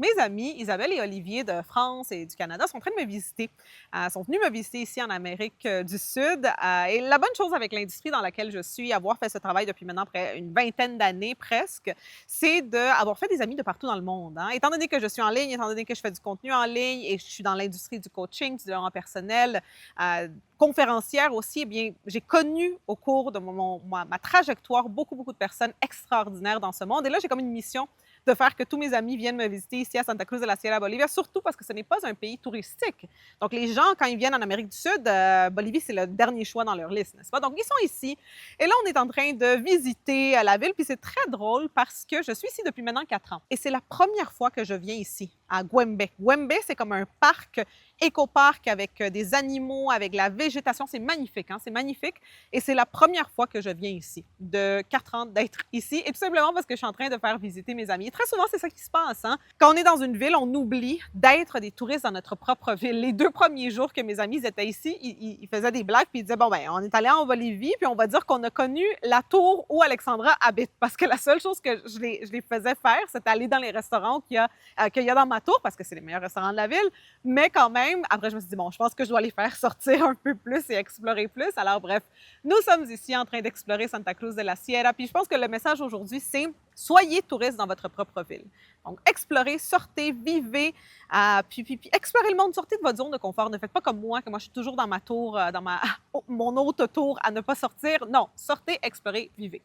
Mes amis, Isabelle et Olivier de France et du Canada, sont en train de me visiter. Sont venus me visiter ici en Amérique du Sud. Et la bonne chose avec l'industrie dans laquelle je suis, avoir fait ce travail depuis maintenant près une vingtaine d'années presque, c'est d'avoir fait des amis de partout dans le monde, hein. Étant donné que je suis en ligne, étant donné que je fais du contenu en ligne et je suis dans l'industrie du coaching, du développement personnel, conférencière aussi, eh bien, j'ai connu au cours de ma trajectoire beaucoup de personnes extraordinaires dans ce monde. Et là, j'ai comme une mission de faire que tous mes amis viennent me visiter ici à Santa Cruz de la Sierra Bolivia, surtout parce que ce n'est pas un pays touristique. Donc, les gens, quand ils viennent en Amérique du Sud, Bolivie, c'est le dernier choix dans leur liste, n'est-ce pas? Donc, ils sont ici. Et là, on est en train de visiter la ville. Puis, c'est très drôle parce que je suis ici depuis maintenant 4 ans. Et c'est la première fois que je viens ici, à Güembe. Güembe, c'est comme un parc, éco-parc avec des animaux, avec la végétation. C'est magnifique, hein? C'est magnifique. Et c'est la première fois que je viens ici, de 4 ans d'être ici. Et tout simplement parce que je suis en train de faire visiter mes amis. Et très souvent, c'est ça qui se passe, hein? Quand on est dans une ville, on oublie d'être des touristes dans notre propre ville. Les 2 premiers jours que mes amis étaient ici, ils faisaient des blagues, puis ils disaient, bon, ben, on est allé en Bolivie, puis on va dire qu'on a connu la tour où Alexandra habite. Parce que la seule chose que je les faisais faire, c'était aller dans les restaurants qu'il y a dans ma tour, parce que c'est les meilleurs restaurants de la ville. Mais quand même, après, je me suis dit, bon, je pense que je dois les faire sortir un peu plus et explorer plus. Alors, bref, nous sommes ici en train d'explorer Santa Cruz de la Sierra. Puis je pense que le message aujourd'hui, c'est soyez touriste dans votre propre ville. Donc, explorez, sortez, vivez, puis explorez le monde, sortez de votre zone de confort. Ne faites pas comme moi, que moi, je suis toujours dans ma tour, mon autre tour à ne pas sortir. Non, sortez, explorez, vivez.